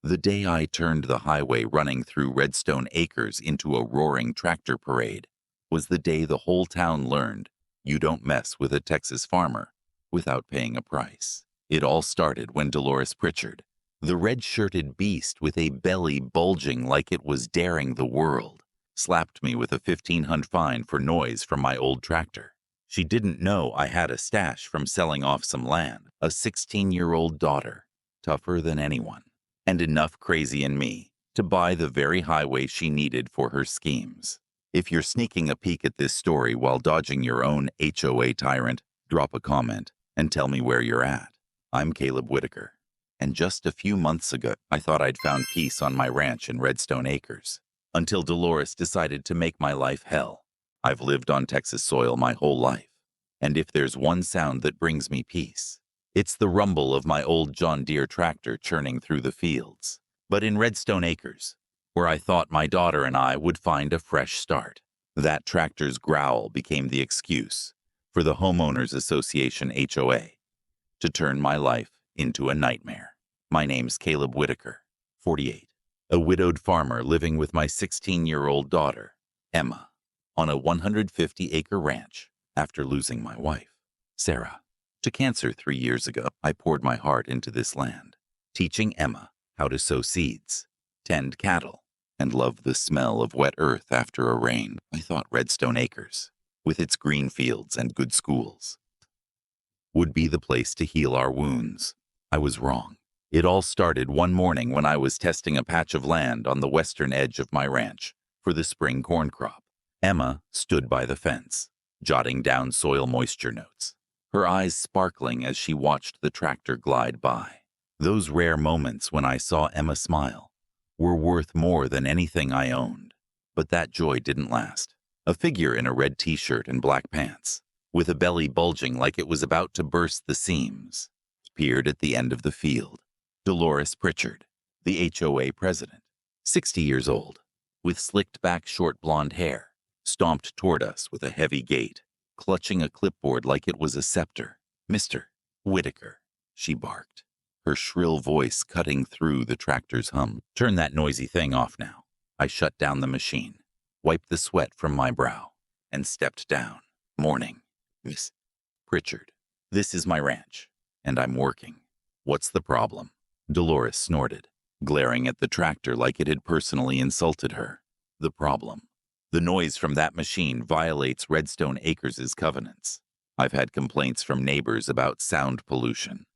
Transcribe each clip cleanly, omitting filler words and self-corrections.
The day I turned the highway running through Redstone Acres into a roaring tractor parade was the day the whole town learned you don't mess with a Texas farmer without paying a price. It all started when Dolores Pritchard, the red-shirted beast with a belly bulging like it was daring the world, slapped me with a $1,500 fine for noise from my old tractor. She didn't know I had a stash from selling off some land, a 16-year-old daughter, tougher than anyone, and enough crazy in me to buy the very highway she needed for her schemes. If you're sneaking a peek at this story while dodging your own HOA tyrant, drop a comment and tell me where you're at. I'm Caleb Whitaker, and just a few months ago, I thought I'd found peace on my ranch in Redstone Acres, until Dolores decided to make my life hell. I've lived on Texas soil my whole life, and if there's one sound that brings me peace, it's the rumble of my old John Deere tractor churning through the fields. But in Redstone Acres, where I thought my daughter and I would find a fresh start, that tractor's growl became the excuse for the Homeowners Association HOA to turn my life into a nightmare. My name's Caleb Whitaker, 48, a widowed farmer living with my 16-year-old daughter, Emma, on a 150-acre ranch after losing my wife, Sarah, to cancer 3 years ago. I poured my heart into this land, teaching Emma how to sow seeds, tend cattle, and love the smell of wet earth after a rain. I thought Redstone Acres, with its green fields and good schools, would be the place to heal our wounds. I was wrong. It all started one morning when I was testing a patch of land on the western edge of my ranch for the spring corn crop. Emma stood by the fence, jotting down soil moisture notes, her eyes sparkling as she watched the tractor glide by. Those rare moments when I saw Emma smile were worth more than anything I owned. But that joy didn't last. A figure in a red t-shirt and black pants, with a belly bulging like it was about to burst the seams, appeared at the end of the field. Dolores Pritchard, the HOA president, 60 years old, with slicked-back short blonde hair, stomped toward us with a heavy gait, clutching a clipboard like it was a scepter. "Mr. Whitaker," she barked, her shrill voice cutting through the tractor's hum. "Turn that noisy thing off now." I shut down the machine, wiped the sweat from my brow, and stepped down. "Morning, Miss Pritchard. This is my ranch, and I'm working. What's the problem?" Dolores snorted, glaring at the tractor like it had personally insulted her. "The problem? The noise from that machine violates Redstone Acres' covenants. I've had complaints from neighbors about sound pollution.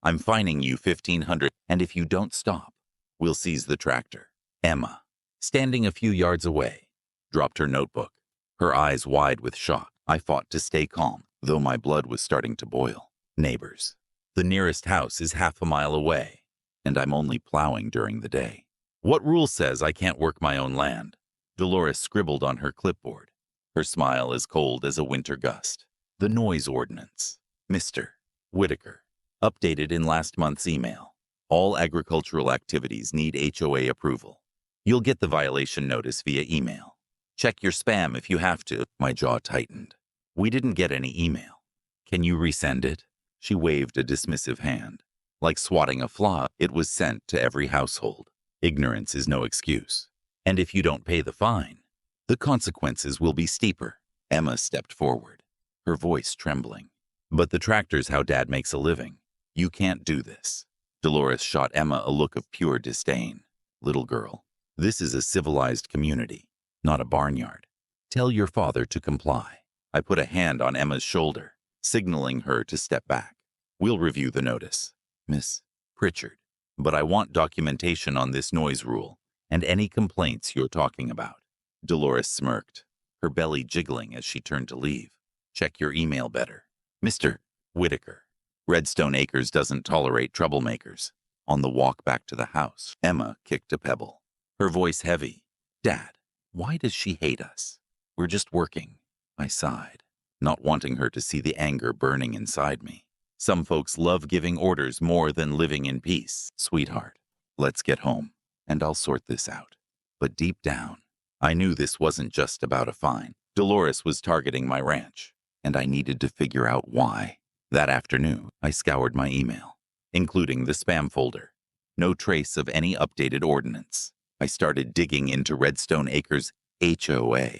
I'm fining you $1,500, and if you don't stop, we'll seize the tractor." Emma, standing a few yards away, dropped her notebook, her eyes wide with shock. I fought to stay calm, though my blood was starting to boil. "Neighbors. The nearest house is half a mile away, and I'm only plowing during the day. What rule says I can't work my own land?" Dolores scribbled on her clipboard, her smile as cold as a winter gust. "The noise ordinance. Mr. Whitaker. Updated in last month's email. All agricultural activities need HOA approval. You'll get the violation notice via email. Check your spam if you have to." My jaw tightened. "We didn't get any email. Can you resend it?" She waved a dismissive hand. Like swatting a fly, it was sent to every household. "Ignorance is no excuse. And if you don't pay the fine, the consequences will be steeper." Emma stepped forward, her voice trembling. "But the tractor's how Dad makes a living. You can't do this." Dolores shot Emma a look of pure disdain. "Little girl, this is a civilized community, not a barnyard. Tell your father to comply." I put a hand on Emma's shoulder, signaling her to step back. "We'll review the notice, Miss Pritchard, but I want documentation on this noise rule and any complaints you're talking about." Dolores smirked, her belly jiggling as she turned to leave. "Check your email better. Mr. Whitaker. Redstone Acres doesn't tolerate troublemakers." On the walk back to the house, Emma kicked a pebble, her voice heavy. "Dad, why does she hate us? We're just working." I sighed, not wanting her to see the anger burning inside me. "Some folks love giving orders more than living in peace. Sweetheart, let's get home, and I'll sort this out." But deep down, I knew this wasn't just about a fine. Dolores was targeting my ranch, and I needed to figure out why. That afternoon, I scoured my email, including the spam folder, No trace of any updated ordinance. I started digging into Redstone Acres' HOA,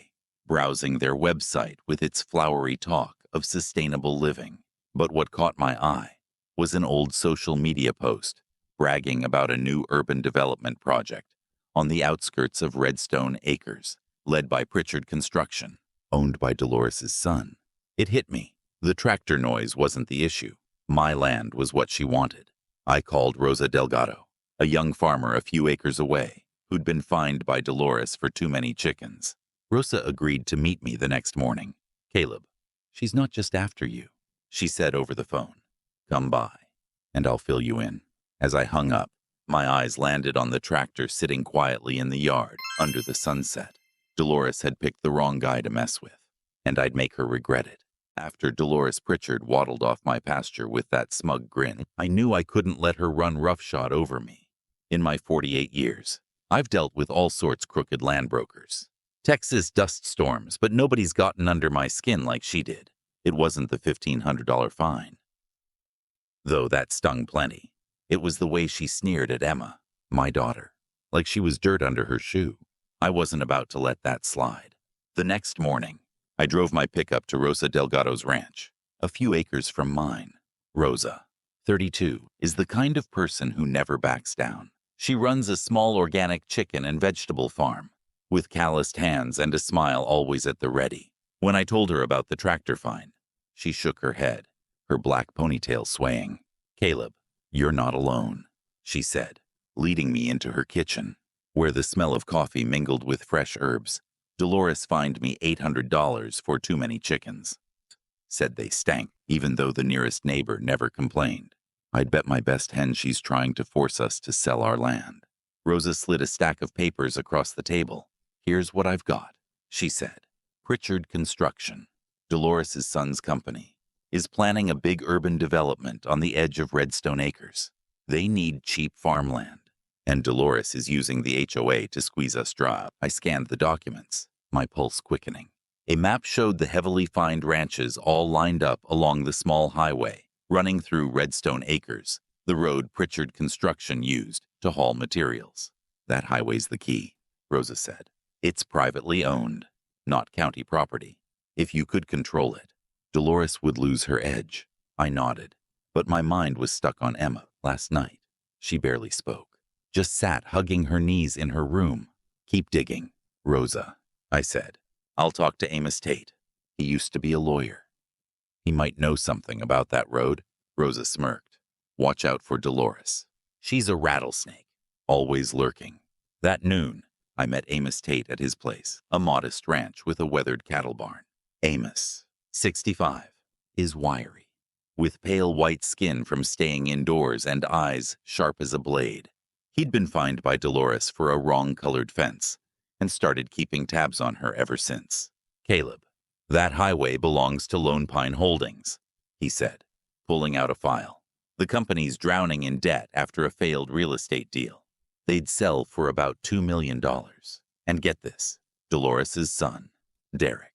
browsing their website with its flowery talk of sustainable living. But what caught my eye was an old social media post bragging about a new urban development project on the outskirts of Redstone Acres, led by Pritchard Construction, owned by Dolores' son. It hit me. The tractor noise wasn't the issue. My land was what she wanted. I called Rosa Delgado, a young farmer a few acres away, who'd been fined by Dolores for too many chickens. Rosa agreed to meet me the next morning. "Caleb, she's not just after you," she said over the phone. "Come by, and I'll fill you in." As I hung up, my eyes landed on the tractor sitting quietly in the yard under the sunset. Dolores had picked the wrong guy to mess with, and I'd make her regret it. After Dolores Pritchard waddled off my pasture with that smug grin, I knew I couldn't let her run roughshod over me. In my 48 years, I've dealt with all sorts crooked land brokers. Texas dust storms, but nobody's gotten under my skin like she did. It wasn't the $1,500 fine, though that stung plenty. It was the way she sneered at Emma, my daughter, like she was dirt under her shoe. I wasn't about to let that slide. The next morning, I drove my pickup to Rosa Delgado's ranch, a few acres from mine. Rosa, 32, is the kind of person who never backs down. She runs a small organic chicken and vegetable farm, with calloused hands and a smile always at the ready. When I told her about the tractor fine, she shook her head, her black ponytail swaying. "Caleb, you're not alone," she said, leading me into her kitchen, where the smell of coffee mingled with fresh herbs. "Dolores fined me $800 for too many chickens. Said they stank, even though the nearest neighbor never complained. I'd bet my best hen she's trying to force us to sell our land." Rosa slid a stack of papers across the table. "Here's what I've got," she said. "Pritchard Construction, Dolores' son's company, is planning a big urban development on the edge of Redstone Acres. They need cheap farmland, and Dolores is using the HOA to squeeze us dry." I scanned the documents, my pulse quickening. A map showed the heavily fined ranches all lined up along the small highway running through Redstone Acres, the road Pritchard Construction used to haul materials. "That highway's the key," Rosa said. "It's privately owned, not county property. If you could control it, Dolores would lose her edge." I nodded, but my mind was stuck on Emma. Last night, she barely spoke, just sat hugging her knees in her room. "Keep digging, Rosa," I said. "I'll talk to Amos Tate. He used to be a lawyer. He might know something about that road." Rosa smirked. "Watch out for Dolores. She's a rattlesnake, always lurking." That noon, I met Amos Tate at his place, a modest ranch with a weathered cattle barn. Amos, 65, is wiry, with pale white skin from staying indoors and eyes sharp as a blade. He'd been fined by Dolores for a wrong-colored fence and started keeping tabs on her ever since. "Caleb, that highway belongs to Lone Pine Holdings," he said, pulling out a file. "The company's drowning in debt after a failed real estate deal. They'd sell for about $2 million. And get this, Dolores' son, Derek,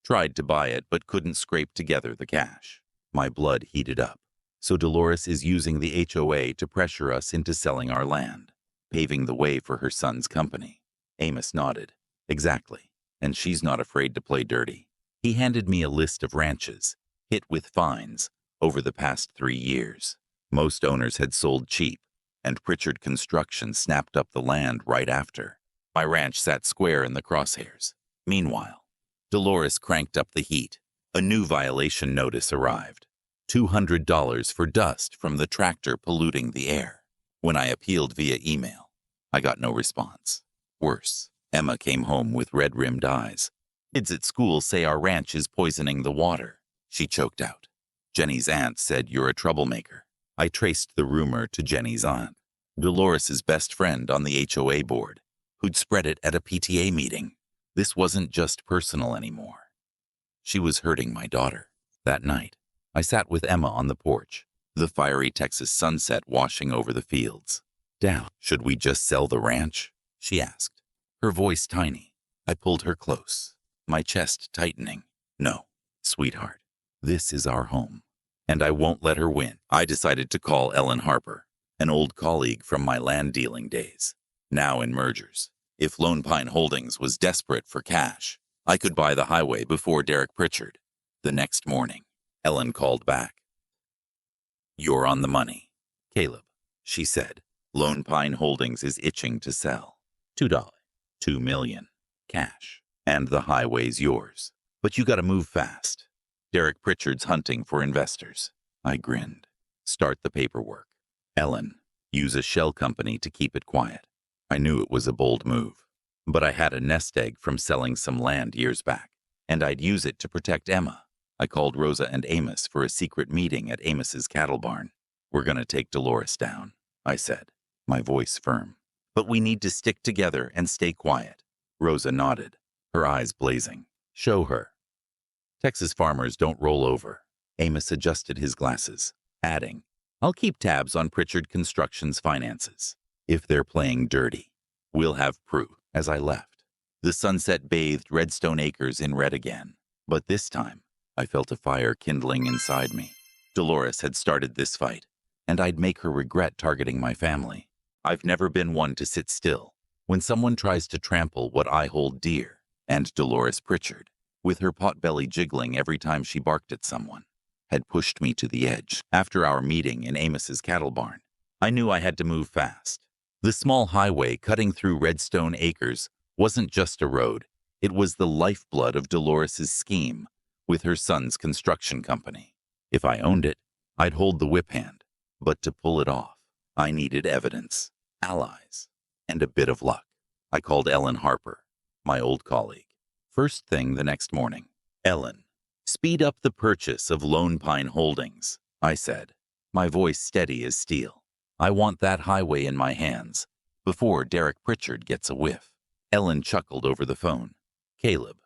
tried to buy it but couldn't scrape together the cash." My blood heated up. "So Dolores is using the HOA to pressure us into selling our land, paving the way for her son's company." Amos nodded. "Exactly. And she's not afraid to play dirty." He handed me a list of ranches hit with fines over the past 3 years. Most owners had sold cheap, and Pritchard Construction snapped up the land right after. My ranch sat square in the crosshairs. Meanwhile, Dolores cranked up the heat. A new violation notice arrived. $200 for dust from the tractor polluting the air. When I appealed via email, I got no response. Worse, Emma came home with red-rimmed eyes. "Kids at school say our ranch is poisoning the water," she choked out. "Jenny's aunt said you're a troublemaker." I traced the rumor to Jenny's aunt, Dolores' best friend on the HOA board, who'd spread it at a PTA meeting. This wasn't just personal anymore. She was hurting my daughter. That night, I sat with Emma on the porch, the fiery Texas sunset washing over the fields. "Dad, should we just sell the ranch?" she asked, her voice tiny. I pulled her close, my chest tightening. "No, sweetheart, this is our home, and I won't let her win." I decided to call Ellen Harper, an old colleague from my land dealing days, now in mergers. If Lone Pine Holdings was desperate for cash, I could buy the highway before Derek Pritchard. The next morning, Ellen called back. "You're on the money, Caleb," she said. "Lone Pine Holdings is itching to sell. $2, $2 million, cash, and the highway's yours. But you gotta move fast. Derek Pritchard's hunting for investors." I grinned. "Start the paperwork." Ellen, "Use a shell company to keep it quiet." I knew it was a bold move, but I had a nest egg from selling some land years back, and I'd use it to protect Emma. I called Rosa and Amos for a secret meeting at Amos's cattle barn. "We're gonna take Dolores down," I said, my voice firm. "But we need to stick together and stay quiet." Rosa nodded, her eyes blazing. "Show her." "Texas farmers don't roll over." Amos adjusted his glasses, adding, "I'll keep tabs on Pritchard Construction's finances. If they're playing dirty, we'll have proof." As I left, the sunset bathed Redstone Acres in red again, but this time I felt a fire kindling inside me. Dolores had started this fight, and I'd make her regret targeting my family. I've never been one to sit still when someone tries to trample what I hold dear, and Dolores Pritchard, with her potbelly jiggling every time she barked at someone, had pushed me to the edge. After our meeting in Amos's cattle barn, I knew I had to move fast. The small highway cutting through Redstone Acres wasn't just a road. It was the lifeblood of Dolores's scheme with her son's construction company. If I owned it, I'd hold the whip hand. But to pull it off, I needed evidence, allies, and a bit of luck. I called Ellen Harper, my old colleague. First thing the next morning. "Ellen, speed up the purchase of Lone Pine Holdings," I said, my voice steady as steel. "I want that highway in my hands before Derek Pritchard gets a whiff." Ellen chuckled over the phone. "Caleb,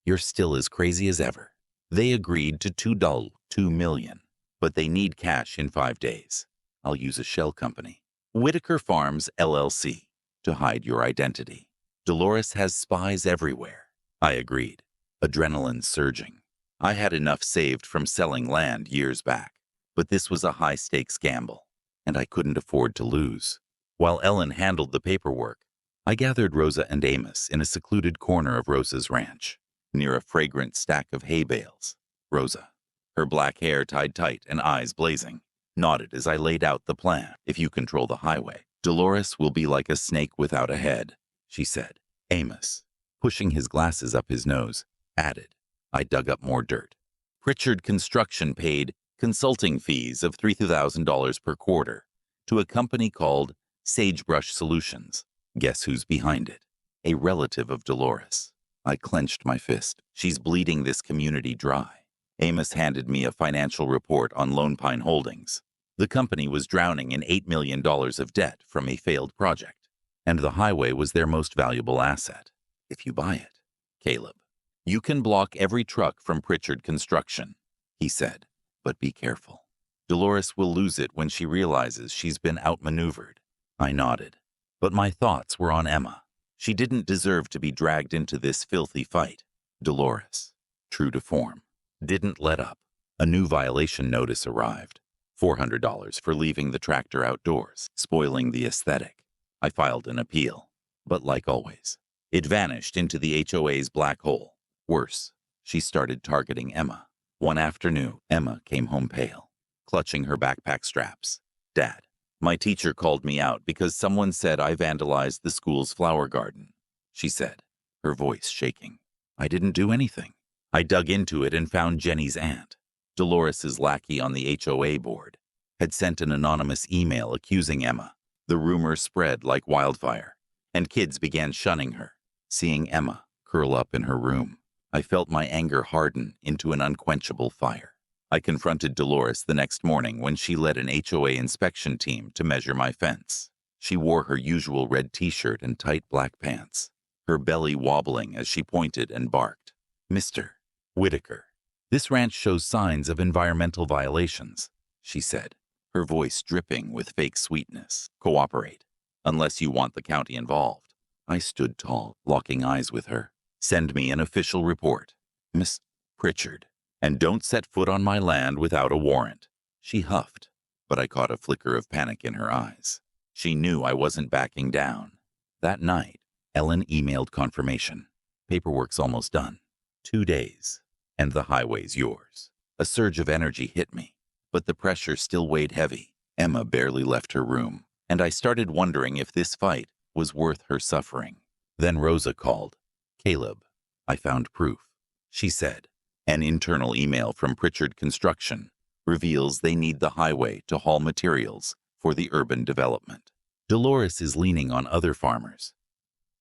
you're still as crazy as ever. They agreed to $2 million, but they need cash in 5 days. I'll use a shell company, Whitaker Farms LLC, to hide your identity. Dolores has spies everywhere." I agreed, adrenaline surging. I had enough saved from selling land years back, but this was a high-stakes gamble, and I couldn't afford to lose. While Ellen handled the paperwork, I gathered Rosa and Amos in a secluded corner of Rosa's ranch, near a fragrant stack of hay bales. Rosa, her black hair tied tight and eyes blazing, nodded as I laid out the plan. "If you control the highway, Dolores will be like a snake without a head," she said. Amos, pushing his glasses up his nose, added. I dug up more dirt. Pritchard Construction paid consulting fees of $3,000 per quarter to a company called Sagebrush Solutions. Guess who's behind it? A relative of Dolores. I clenched my fist. "She's bleeding this community dry." Amos handed me a financial report on Lone Pine Holdings. The company was drowning in $8 million of debt from a failed project, and the highway was their most valuable asset. "If you buy it, Caleb, you can block every truck from Pritchard Construction," he said, "but be careful. Dolores will lose it when she realizes she's been outmaneuvered." I nodded, but my thoughts were on Emma. She didn't deserve to be dragged into this filthy fight. Dolores, true to form, didn't let up. A new violation notice arrived. $400 for leaving the tractor outdoors, spoiling the aesthetic. I filed an appeal, but like always, it vanished into the HOA's black hole. Worse, she started targeting Emma. One afternoon, Emma came home pale, clutching her backpack straps. "Dad, my teacher called me out because someone said I vandalized the school's flower garden," she said, her voice shaking. "I didn't do anything." I dug into it and found Jenny's aunt, Dolores's lackey on the HOA board, had sent an anonymous email accusing Emma. The rumor spread like wildfire, and kids began shunning her. Seeing Emma curl up in her room, I felt my anger harden into an unquenchable fire. I confronted Dolores the next morning when she led an HOA inspection team to measure my fence. She wore her usual red t-shirt and tight black pants, her belly wobbling as she pointed and barked. "Mr. Whitaker, this ranch shows signs of environmental violations," she said, her voice dripping with fake sweetness. "Cooperate, unless you want the county involved." I stood tall, locking eyes with her. "Send me an official report, Miss Pritchard, and don't set foot on my land without a warrant." She huffed, but I caught a flicker of panic in her eyes. She knew I wasn't backing down. That night, Ellen emailed confirmation. Paperwork's almost done. 2 days, and the highway's yours. A surge of energy hit me, but the pressure still weighed heavy. Emma barely left her room, and I started wondering if this fight was worth her suffering. Then Rosa called. "Caleb, I found proof," she said. "An internal email from Pritchard Construction reveals they need the highway to haul materials for the urban development. Dolores is leaning on other farmers.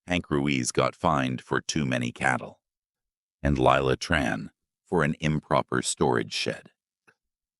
Hank Ruiz got fined for too many cattle, and Lila Tran for an improper storage shed.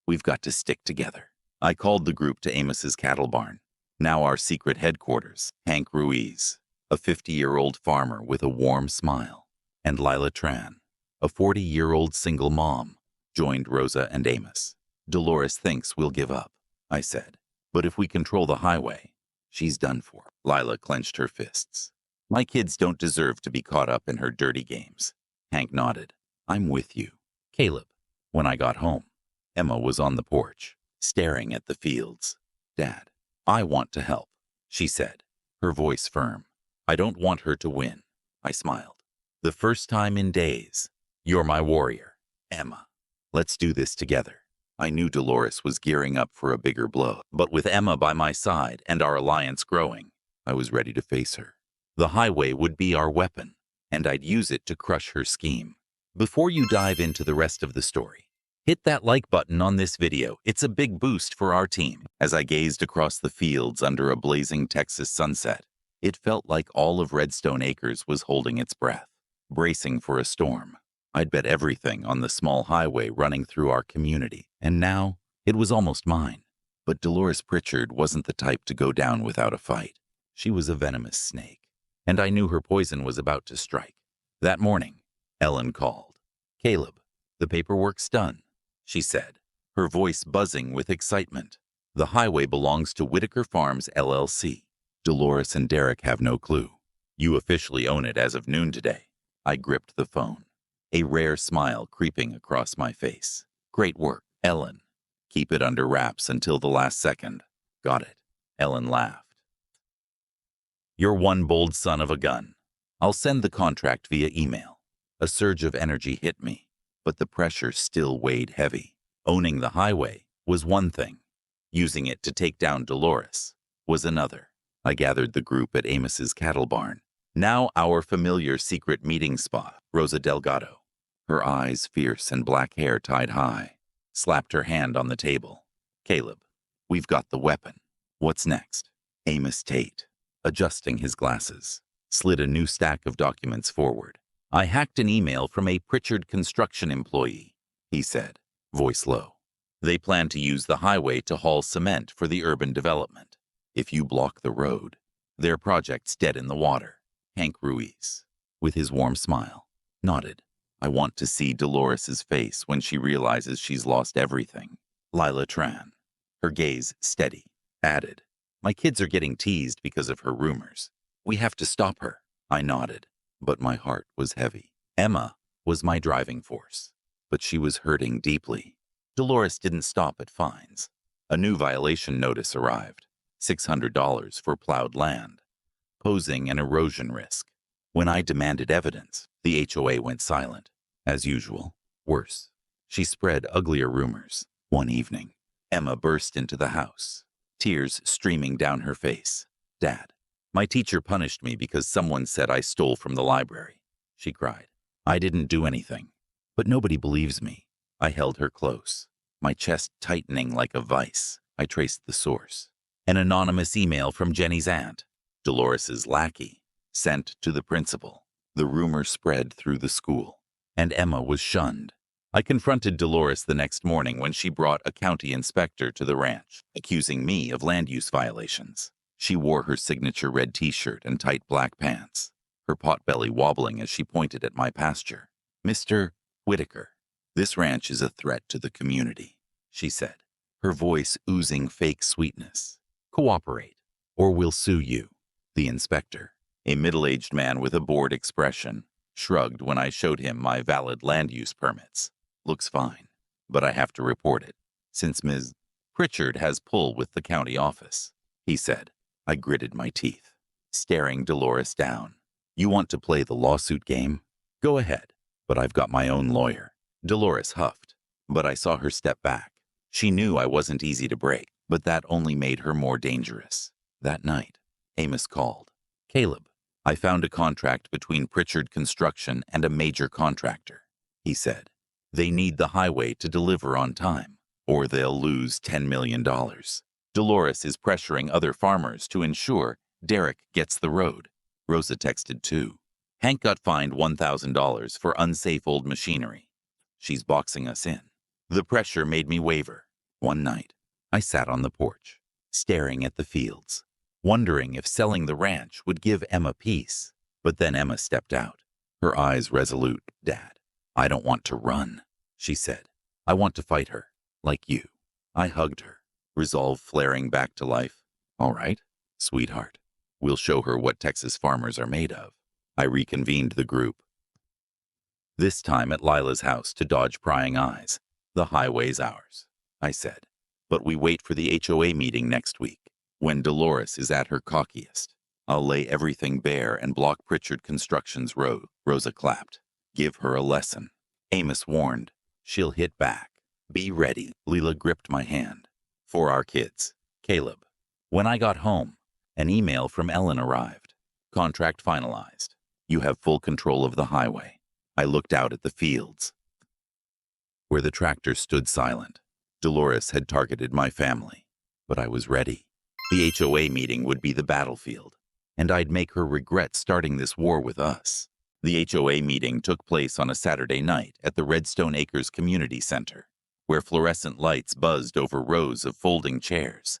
We've got to stick together." I called the group to Amos's cattle barn, now our secret headquarters. Hank Ruiz, a 50-year-old farmer with a warm smile, and Lila Tran, a 40-year-old single mom, joined Rosa and Amos. "Dolores thinks we'll give up," I said. "But if we control the highway, she's done for." Lila clenched her fists. "My kids don't deserve to be caught up in her dirty games." Hank nodded. "I'm with you." "Caleb." When I got home, Emma was on the porch, staring at the fields. "Dad, I want to help," she said, her voice firm. "I don't want her to win." I smiled. "The first time in days. You're my warrior, Emma. Let's do this together." I knew Dolores was gearing up for a bigger blow, but with Emma by my side and our alliance growing, I was ready to face her. The highway would be our weapon, and I'd use it to crush her scheme. Before you dive into the rest of the story, hit that like button on this video. It's a big boost for our team. As I gazed across the fields under a blazing Texas sunset, it felt like all of Redstone Acres was holding its breath, bracing for a storm. I'd bet everything on the small highway running through our community, and now it was almost mine. But Dolores Pritchard wasn't the type to go down without a fight. She was a venomous snake, and I knew her poison was about to strike. That morning, Ellen called. "Caleb, the paperwork's done," she said, her voice buzzing with excitement. "The highway belongs to Whitaker Farms, LLC. Dolores and Derek have no clue. You officially own it as of noon today." I gripped the phone, a rare smile creeping across my face. "Great work, Ellen. Keep it under wraps until the last second." "Got it." Ellen laughed. "You're one bold son of a gun. I'll send the contract via email." A surge of energy hit me, but the pressure still weighed heavy. Owning the highway was one thing. Using it to take down Dolores was another. I gathered the group at Amos's cattle barn, now our familiar secret meeting spot. Rosa Delgado, her eyes fierce and black hair tied high, slapped her hand on the table. "Caleb, we've got the weapon. What's next?" Amos Tate, adjusting his glasses, slid a new stack of documents forward. "I hacked an email from a Pritchard Construction employee," he said, voice low. "They plan to use the highway to haul cement for the urban development. If you block the road, their project's dead in the water." Hank Ruiz, with his warm smile, nodded. "I want to see Dolores's face when she realizes she's lost everything." Lila Tran, her gaze steady, added, "My kids are getting teased because of her rumors. We have to stop her." I nodded, but my heart was heavy. Emma was my driving force, but she was hurting deeply. Dolores didn't stop at fines. A new violation notice arrived, $600 for plowed land, posing an erosion risk. When I demanded evidence, the HOA went silent. As usual, worse. She spread uglier rumors. One evening, Emma burst into the house, tears streaming down her face. "Dad, my teacher punished me because someone said I stole from the library," she cried. "I didn't do anything, but nobody believes me." I held her close, my chest tightening like a vice. I traced the source. An anonymous email from Jenny's aunt, Dolores's lackey, sent to the principal. The rumor spread through the school, and Emma was shunned. I confronted Dolores the next morning when she brought a county inspector to the ranch, accusing me of land use violations. She wore her signature red t-shirt and tight black pants, her potbelly wobbling as she pointed at my pasture. "Mr. Whitaker, this ranch is a threat to the community," she said, her voice oozing fake sweetness. "Cooperate, or we'll sue you." The inspector, a middle-aged man with a bored expression, shrugged when I showed him my valid land use permits. "Looks fine, but I have to report it. Since Ms. Pritchard has pull with the county office, he said. I gritted my teeth, staring Dolores down. You want to play the lawsuit game? Go ahead, but I've got my own lawyer. Dolores huffed, but I saw her step back. She knew I wasn't easy to break, but that only made her more dangerous. That night, Amos called. Caleb, I found a contract between Pritchard Construction and a major contractor, he said. They need the highway to deliver on time, or they'll lose $10 million. Dolores is pressuring other farmers to ensure Derek gets the road. Rosa texted too. Hank got fined $1,000 for unsafe old machinery. She's boxing us in. The pressure made me waver. One night, I sat on the porch, staring at the fields, wondering if selling the ranch would give Emma peace. But then Emma stepped out, her eyes resolute. Dad, I don't want to run, she said. I want to fight her, like you. I hugged her, resolve flaring back to life. All right, sweetheart. We'll show her what Texas farmers are made of. I reconvened the group. This time at Lila's house to dodge prying eyes. The highway's ours, I said. But we wait for the HOA meeting next week, when Dolores is at her cockiest. I'll lay everything bare and block Pritchard Construction's road. Rosa clapped. Give her a lesson. Amos warned. She'll hit back. Be ready. Lila gripped my hand. For our kids. Caleb. When I got home, an email from Ellen arrived. Contract finalized. You have full control of the highway. I looked out at the fields, where the tractor stood silent. Dolores had targeted my family, but I was ready. The HOA meeting would be the battlefield, and I'd make her regret starting this war with us. The HOA meeting took place on a Saturday night at the Redstone Acres Community Center, where fluorescent lights buzzed over rows of folding chairs.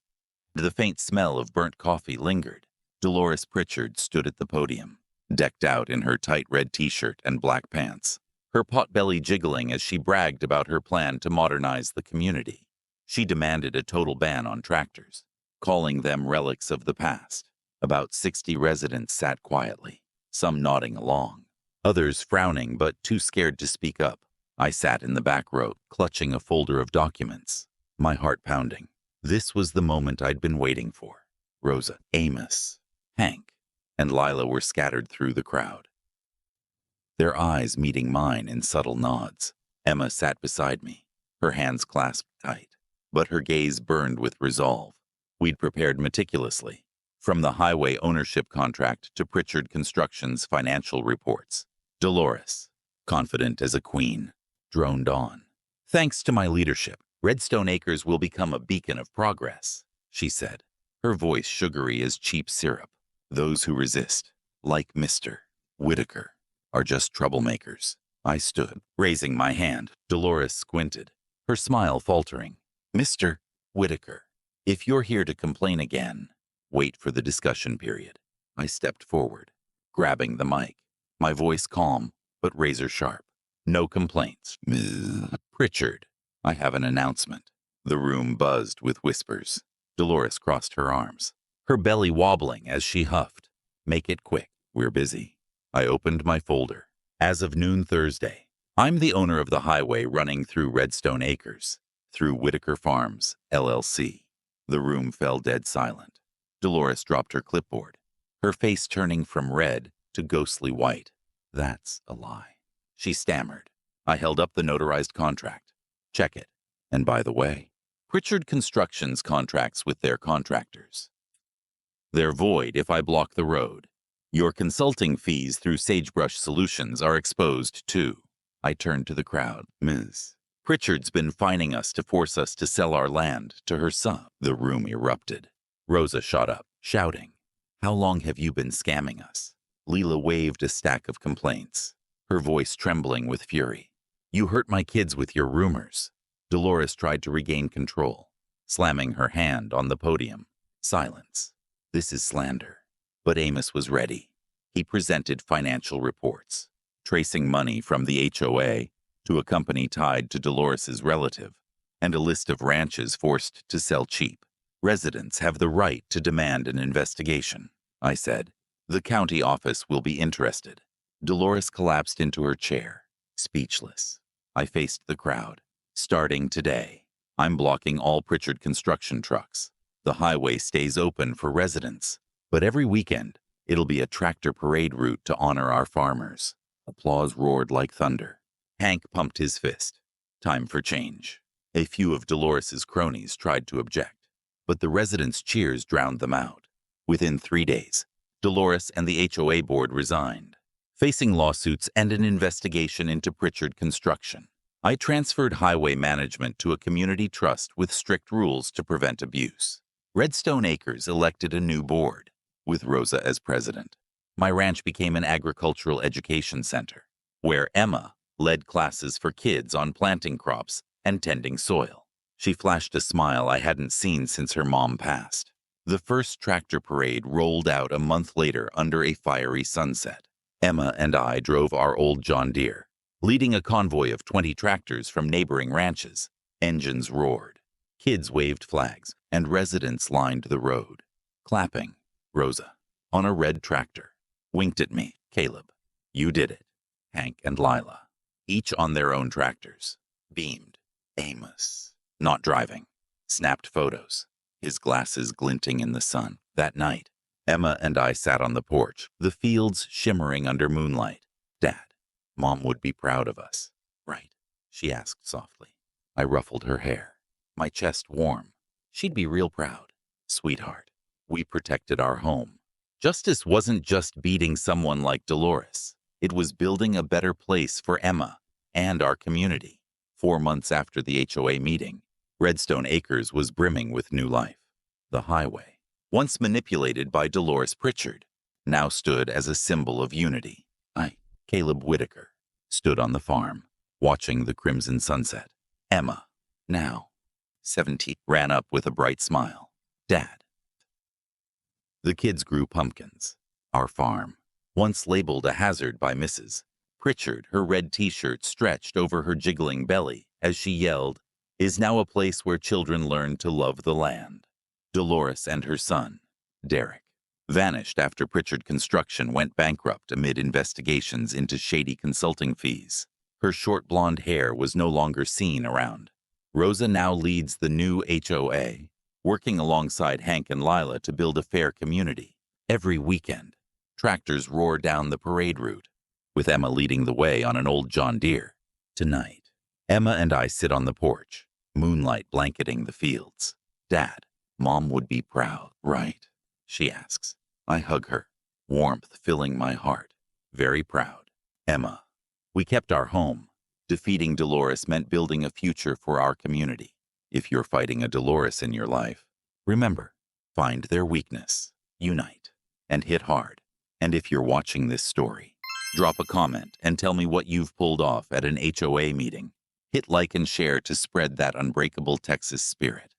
The faint smell of burnt coffee lingered. Dolores Pritchard stood at the podium, decked out in her tight red t-shirt and black pants, her potbelly jiggling as she bragged about her plan to modernize the community. She demanded a total ban on tractors, calling them relics of the past. About 60 residents sat quietly, some nodding along, others frowning but too scared to speak up. I sat in the back row, clutching a folder of documents, my heart pounding. This was the moment I'd been waiting for. Rosa, Amos, Hank, and Lila were scattered through the crowd, their eyes meeting mine in subtle nods. Emma sat beside me, her hands clasped tight, but her gaze burned with resolve. We'd prepared meticulously, from the highway ownership contract to Pritchard Construction's financial reports. Dolores, confident as a queen, droned on. Thanks to my leadership, Redstone Acres will become a beacon of progress, she said, her voice sugary as cheap syrup. Those who resist, like Mr. Whitaker, are just troublemakers. I stood, raising my hand. Dolores squinted, her smile faltering. Mr. Whitaker, if you're here to complain again, wait for the discussion period. I stepped forward, grabbing the mic, my voice calm but razor sharp. No complaints. Ms. Pritchard, I have an announcement. The room buzzed with whispers. Dolores crossed her arms, her belly wobbling as she huffed. Make it quick. We're busy. I opened my folder. As of noon Thursday, I'm the owner of the highway running through Redstone Acres, through Whitaker Farms, LLC. The room fell dead silent. Dolores dropped her clipboard, her face turning from red to ghostly white. That's a lie, she stammered. I held up the notarized contract. Check it. And by the way, Pritchard Construction's contracts with their contractors. They're void if I block the road. Your consulting fees through Sagebrush Solutions are exposed too. I turned to the crowd. Ms. Pritchard's been fining us to force us to sell our land to her son. The room erupted. Rosa shot up, shouting, How long have you been scamming us? Lila waved a stack of complaints, her voice trembling with fury. You hurt my kids with your rumors. Dolores tried to regain control, slamming her hand on the podium. Silence. This is slander. But Amos was ready. He presented financial reports, tracing money from the HOA to a company tied to Dolores's relative, and a list of ranches forced to sell cheap. Residents have the right to demand an investigation, I said. The county office will be interested. Dolores collapsed into her chair, speechless. I faced the crowd. Starting today, I'm blocking all Pritchard construction trucks. The highway stays open for residents, but every weekend, it'll be a tractor parade route to honor our farmers. Applause roared like thunder. Hank pumped his fist. Time for change. A few of Dolores's cronies tried to object, but the residents' cheers drowned them out. Within 3 days, Dolores and the HOA board resigned, facing lawsuits and an investigation into Pritchard construction. I transferred highway management to a community trust with strict rules to prevent abuse. Redstone Acres elected a new board, with Rosa as president. My ranch became an agricultural education center, where Emma led classes for kids on planting crops and tending soil. She flashed a smile I hadn't seen since her mom passed. The first tractor parade rolled out a month later under a fiery sunset. Emma and I drove our old John Deere, leading a convoy of 20 tractors from neighboring ranches. Engines roared, kids waved flags, and residents lined the road. Clapping, Rosa, on a red tractor, winked at me. Caleb, you did it. Hank and Lila, each on their own tractors, beamed. Amos, not driving, snapped photos, his glasses glinting in the sun. That night, Emma and I sat on the porch, the fields shimmering under moonlight. Dad, Mom would be proud of us, right? She asked softly. I ruffled her hair, my chest warm. She'd be real proud. Sweetheart, we protected our home. Justice wasn't just beating someone like Dolores. It was building a better place for Emma and our community. 4 months after the HOA meeting, Redstone Acres was brimming with new life. The highway, once manipulated by Dolores Pritchard, now stood as a symbol of unity. I, Caleb Whitaker, stood on the farm, watching the crimson sunset. Emma, now 17, ran up with a bright smile. Dad. The kids grew pumpkins. Our farm, once labeled a hazard by Mrs. Pritchard, her red t-shirt stretched over her jiggling belly as she yelled, is now a place where children learn to love the land. Dolores and her son, Derek, vanished after Pritchard Construction went bankrupt amid investigations into shady consulting fees. Her short blonde hair was no longer seen around. Rosa now leads the new HOA, working alongside Hank and Lila to build a fair community. Every weekend, tractors roar down the parade route, with Emma leading the way on an old John Deere. Tonight, Emma and I sit on the porch, moonlight blanketing the fields. Dad, Mom would be proud, right? She asks. I hug her, warmth filling my heart. Very proud. Emma, we kept our home. Defeating Dolores meant building a future for our community. If you're fighting a Dolores in your life, remember, find their weakness, unite, and hit hard. And if you're watching this story, drop a comment and tell me what you've pulled off at an HOA meeting. Hit like and share to spread that unbreakable Texas spirit.